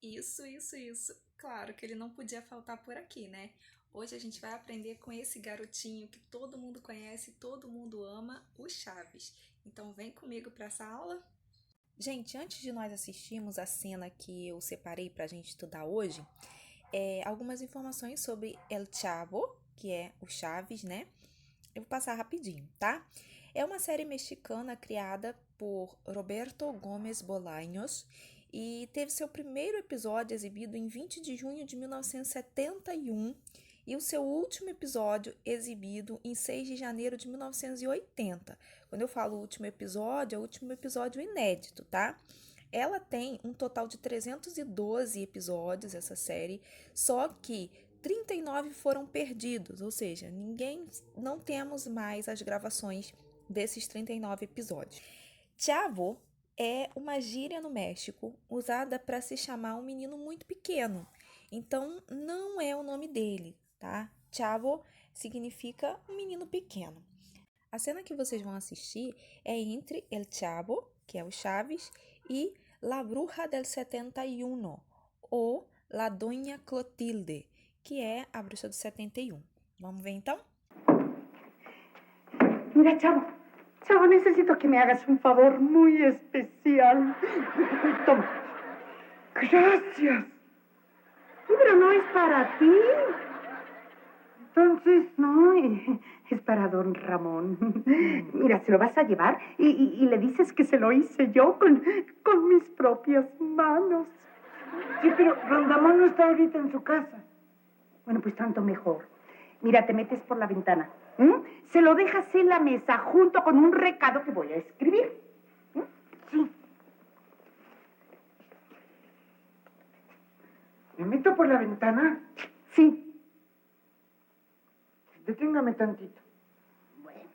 Isso. Claro que ele não podia faltar por aqui, né? Hoje a gente vai aprender com esse garotinho que todo mundo conhece, todo mundo ama, o Chaves. Então vem comigo para essa aula. Gente, antes de nós assistirmos a cena que eu separei para a gente estudar hoje, algumas informações sobre El Chavo, que é o Chaves, né? Eu vou passar rapidinho, tá? É uma série mexicana criada por Roberto Gómez Bolaños e teve seu primeiro episódio exibido em 20 de junho de 1971 e o seu último episódio exibido em 6 de janeiro de 1980. Quando eu falo último episódio, é o último episódio inédito, tá? Ela tem um total de 312 episódios, essa série, só que 39 foram perdidos, ou seja, não temos mais as gravações desses 39 episódios. Chavo é uma gíria no México usada para se chamar um menino muito pequeno. Então, não é o nome dele, tá? Chavo significa um menino pequeno. A cena que vocês vão assistir é entre El Chavo, que é o Chaves, e La Bruja del 71, ou La Doña Clotilde, que é a bruxa do 71. Vamos ver então? Mira, Chavo, necesito que me hagas un favor muy especial. Toma. Gracias. Sí, pero no es para ti. Entonces, no, es para don Ramón. Mira, se lo vas a llevar y le dices que se lo hice yo con mis propias manos. Sí, pero don Ramón no está ahorita en su casa. Bueno, pues tanto mejor. Mira, te metes por la ventana. Se lo dejas en la mesa junto con un recado que voy a escribir. Sí. ¿Me meto por la ventana? Sí. Deténgame tantito. Bueno.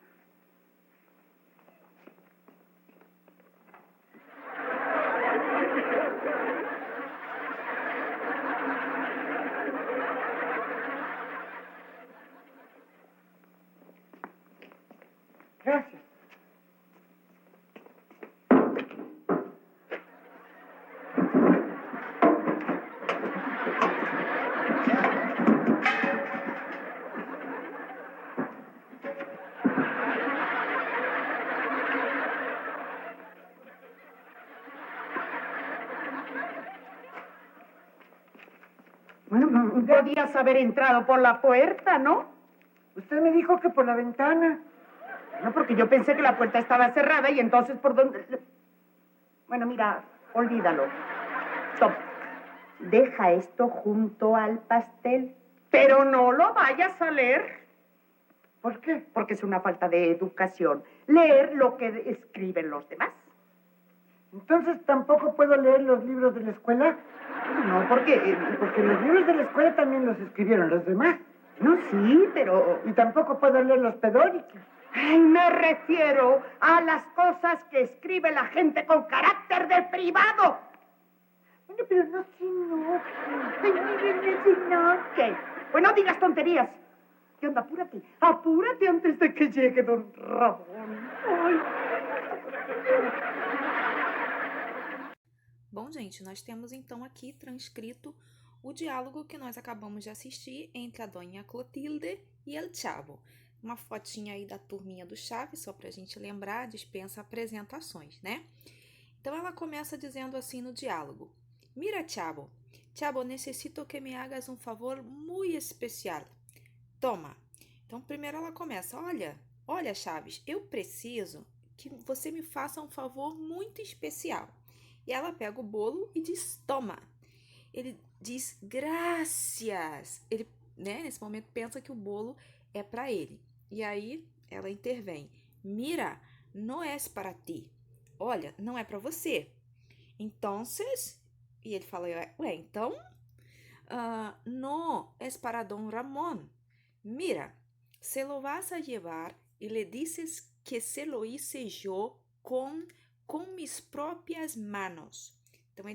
Gracias. Bueno, podías haber entrado por la puerta, ¿no? Usted me dijo que por la ventana. No, porque yo pensé que la puerta estaba cerrada y entonces por dónde... Bueno, mira, olvídalo. Toma, deja esto junto al pastel. Pero no lo vayas a leer. ¿Por qué? Porque es una falta de educación. Leer lo que escriben los demás. Entonces, ¿tampoco puedo leer los libros de la escuela? No, porque los libros de la escuela también los escribieron los demás. No, sí, pero... Y tampoco puedo leer los pedóricos. Ay, me refiero a las cosas que escribe la gente con carácter de privado. Bueno, pero no se enoje. Ay, miren, no se enoje. Pues no digas tonterías. ¿Qué onda? Apúrate. Apúrate antes de que llegue don Ramón. Ay. Bom, gente, nós temos então aqui transcrito o diálogo que nós acabamos de assistir entre a Dona Clotilde e El Chavo. Uma fotinha aí da turminha do Chaves, só pra gente lembrar, dispensa apresentações, né? Então ela começa dizendo assim no diálogo: Mira, Chavo, necessito que me hagas um favor muito especial. Toma. Então primeiro ela começa: olha, Chaves, eu preciso que você me faça um favor muito especial. E ela pega o bolo e diz, toma. Ele diz, graças. Ele, né, nesse momento pensa que o bolo é para ele. E aí ela intervém. Mira, não é para ti. Olha, não é para você. Entonces, e ele fala, então? No es para don Ramón. Mira, se lo vas a llevar y le dices que se lo hice yo com mis próprias manos. Então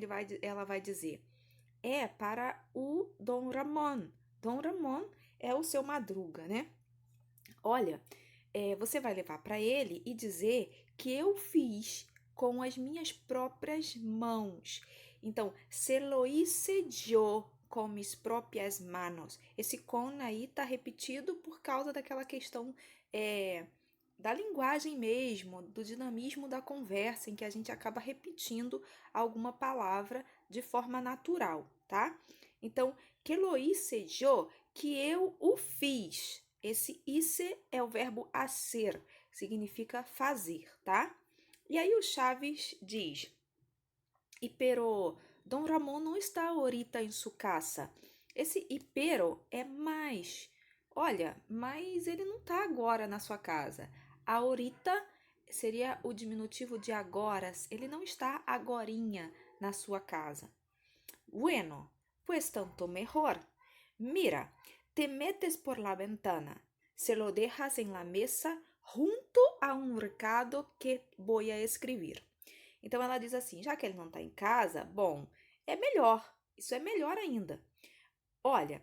ela vai dizer, é para o Dom Ramón. Dom Ramón é o seu Madruga, né? Olha, você vai levar para ele e dizer que eu fiz com as minhas próprias mãos. Então, se lo hice yo com mis próprias manos. Esse com aí está repetido por causa daquela questão da linguagem mesmo, do dinamismo da conversa, em que a gente acaba repetindo alguma palavra de forma natural, tá? Então, que lo hice yo, que eu o fiz. Esse hice é o verbo hacer, significa fazer, tá? E aí o Chaves diz, pero Dom Ramon não está ahorita em sua casa. Esse pero é mais. Olha, mas ele não está agora na sua casa. Ahorita seria o diminutivo de agora. Ele não está agorinha na sua casa. Bueno, pues tanto mejor. Mira, te metes por la ventana. Se lo dejas en la mesa junto a un recado que voy a escribir. Então ela diz assim, já que ele não está em casa, bom, é melhor, isso é melhor ainda. Olha,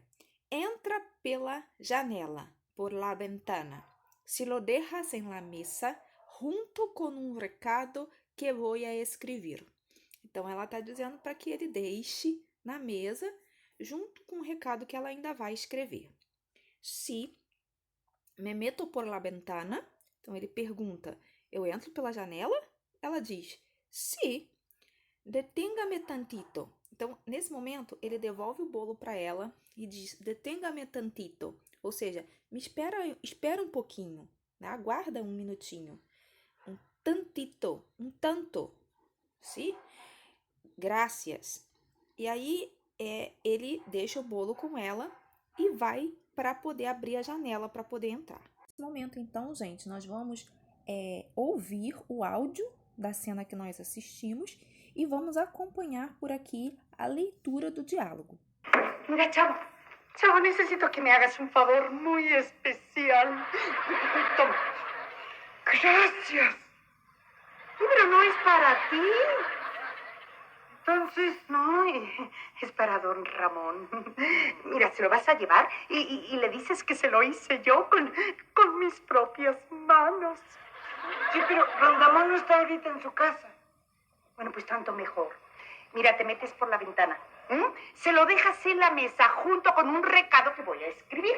entra pela janela, por la ventana. Se lo dejas en la mesa, junto com um recado que vou a escrever. Então ela está dizendo para que ele deixe na mesa, junto com o recado que ela ainda vai escrever. Se me meto por la ventana, então ele pergunta, eu entro pela janela? Ela diz, sí, detenga-me tantito. Então, nesse momento, ele devolve o bolo para ela e diz, detenga-me tantito. Ou seja, me espera um pouquinho, né? Aguarda um minutinho. Um tantito, um tanto. Sí? Gracias. E aí, ele deixa o bolo com ela e vai para poder abrir a janela, para poder entrar. Nesse momento, então, gente, nós vamos ouvir o áudio da cena que nós assistimos e vamos acompanhar por aqui a leitura do diálogo. Mira, Chavo, necesito que me hagas un favor muy especial. Toma. Gracias. Pero no es para ti. Entonces, no, es para don Ramón. Mira, se lo vas a llevar y le dices que se lo hice yo con mis propias manos. Sí, pero don Ramón no está ahorita en su casa. Bueno, pues tanto mejor. Mira, te metes por la ventana. Se lo dejas en la mesa junto con un recado que voy a escribir.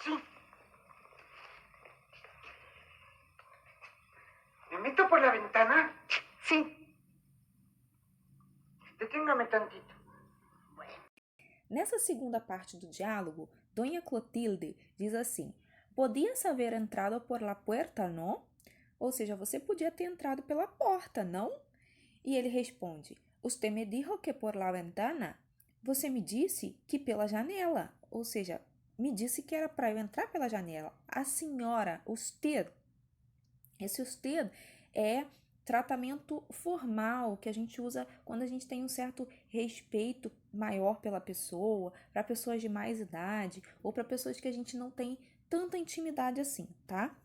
Sí. ¿Me meto por la ventana? Sí. Deténgame tantito. Nessa segunda parte do diálogo, Dona Clotilde diz assim, podias haber entrado por la puerta, não? Ou seja, você podia ter entrado pela porta, não? E ele responde, usted me dijo que por la ventana? Você me disse que pela janela. Ou seja, me disse que era para eu entrar pela janela. A senhora, usted. Esse usted é tratamento formal que a gente usa quando a gente tem um certo respeito maior pela pessoa, para pessoas de mais idade ou para pessoas que a gente não tem tanta intimidade assim, tá?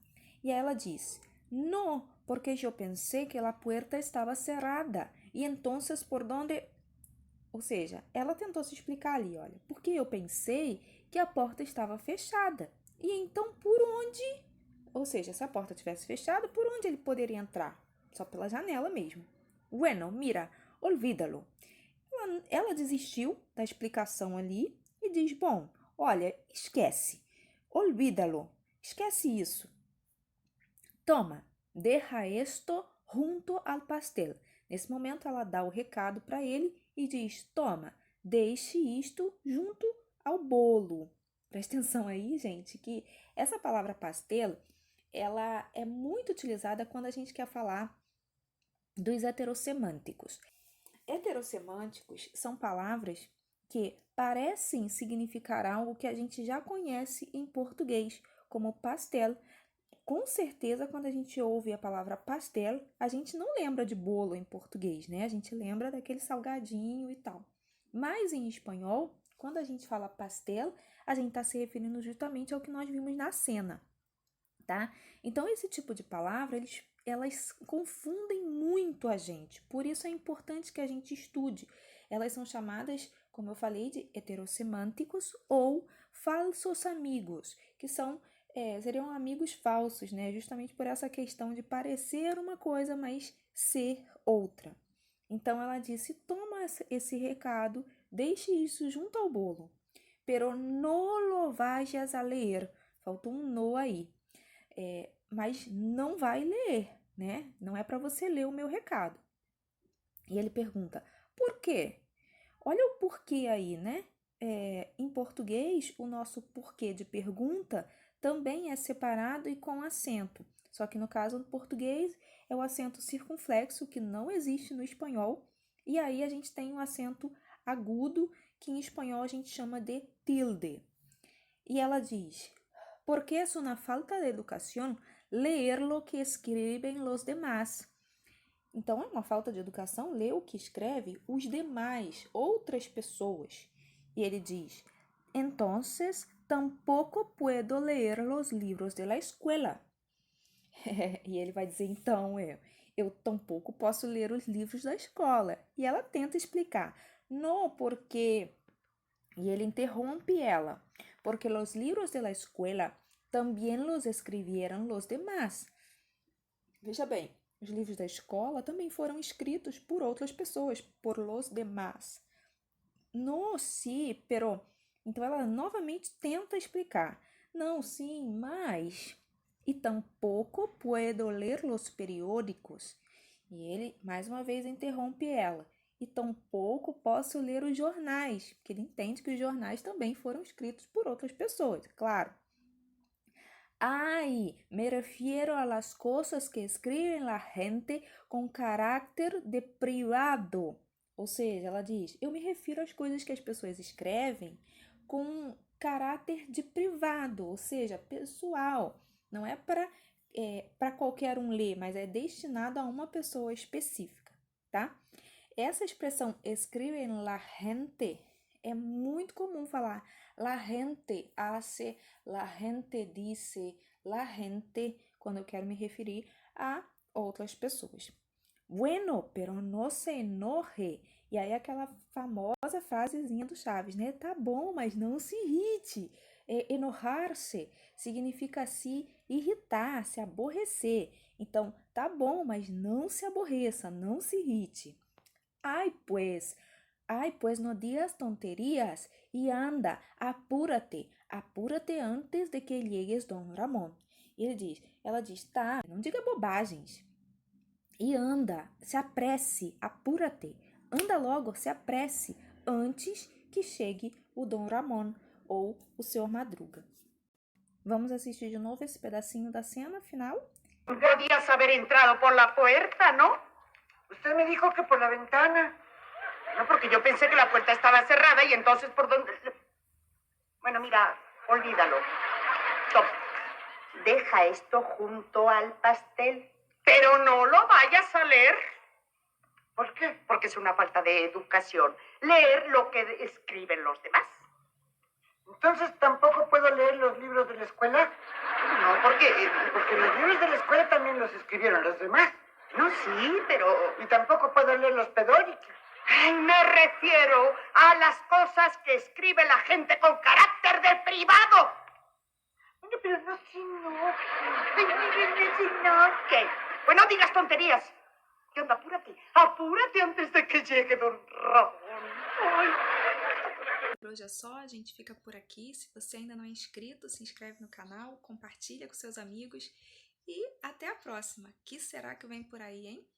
E aí ela diz, no, porque eu pensei que a puerta estava cerrada e entonces por donde... Ou seja, ela tentou se explicar ali, olha, porque eu pensei que a porta estava fechada e então por onde... Ou seja, se a porta tivesse fechada, por onde ele poderia entrar? Só pela janela mesmo. Bueno, mira, olvídalo. Ela desistiu da explicação ali e diz, bom, olha, esquece. Olvídalo. Esquece isso. Toma, deja esto junto al pastel. Nesse momento, ela dá o recado para ele e diz, toma, deixe isto junto ao bolo. Presta atenção aí, gente, que essa palavra pastel, ela é muito utilizada quando a gente quer falar dos heterossemânticos. Heterossemânticos são palavras que parecem significar algo que a gente já conhece em português, como pastel. Com certeza, quando a gente ouve a palavra pastel, a gente não lembra de bolo em português, né? A gente lembra daquele salgadinho e tal. Mas em espanhol, quando a gente fala pastel, a gente está se referindo justamente ao que nós vimos na cena, tá? Então, esse tipo de palavra, elas confundem muito a gente. Por isso é importante que a gente estude. Elas são chamadas, como eu falei, de heterossemânticos ou falsos amigos, que seriam amigos falsos, né? Justamente por essa questão de parecer uma coisa, mas ser outra. Então ela disse: toma esse recado, deixe isso junto ao bolo. Pero no lo vayas a ler. Faltou um no aí. Mas não vai ler, né? Não é para você ler o meu recado. E ele pergunta: por quê? Olha o porquê aí, né? Em português, o nosso porquê de pergunta também é separado e com acento. Só que no caso do português é o acento circunflexo, que não existe no espanhol. E aí a gente tem o acento agudo, que em espanhol a gente chama de tilde. E ela diz: porque es una falta de educación leer lo que escriben los demás. Então, é uma falta de educação ler o que escreve os demais, outras pessoas. E ele diz: entonces, tampoco puedo leer los libros de la escuela. E ele vai dizer: então, eu tampouco posso ler os livros da escola. E ela tenta explicar: não, porque... E ele interrompe ela: porque los libros de la escuela también los escribieron los demás. Veja bem, os livros da escola também foram escritos por outras pessoas, por los demás. No, sí, pero... Então ela novamente tenta explicar. Não, sim, mas... E tampouco puedo ler los periódicos. E ele, mais uma vez, interrompe ela. E tampouco posso ler os jornais, porque ele entende que os jornais também foram escritos por outras pessoas, claro. Ay, me refiero a las cosas que escriben la gente com caráter de privado. Ou seja, ela diz: eu me refiro às coisas que as pessoas escrevem com caráter de privado, ou seja, pessoal. Não é para qualquer um ler, mas é destinado a uma pessoa específica, tá? Essa expressão escriben la gente é muito comum falar. La gente hace, la gente dice, la gente, quando eu quero me referir a outras pessoas. Bueno, pero no se enoje. E aí aquela famosa frasezinha do Chaves, né? Tá bom, mas não se irrite. Enojar-se significa se irritar, se aborrecer. Então, tá bom, mas não se aborreça, não se irrite. Ay, pues no digas tonterías y anda, apúrate antes de que llegues Don Ramón. E ela diz, tá, não diga bobagens. E anda, se apresse, apúrate, anda logo, se apresse, antes que chegue o Dom Ramón ou o Sr. Madruga. Vamos assistir de novo esse pedacinho da cena final? Podías haber entrado por la puerta, ¿no? Usted me dijo que por la ventana. No, porque yo pensé que la puerta estaba cerrada y entonces por dónde... Bueno, mira, olvídalo. Toma, deja esto junto al pastel. Pero no lo vayas a leer. ¿Por qué? Porque es una falta de educación. Leer lo que escriben los demás. Entonces, ¿tampoco puedo leer los libros de la escuela? No, porque los libros de la escuela también los escribieron los demás. No, sí, pero... Y tampoco puedo leer los periódicos. Me refiero a las cosas que escribe la gente con carácter de privado. Bueno, pero no se enoje. No se enoje. Bueno, digas tonterías. ¿Qué onda? Apúrate. Apúrate antes de que llegue Don Ramón. Ay. Por hoje é só, a gente fica por aqui. Se você ainda não é inscrito, se inscreve no canal, compartilha com seus amigos e até a próxima. Que será que vem por aí, hein?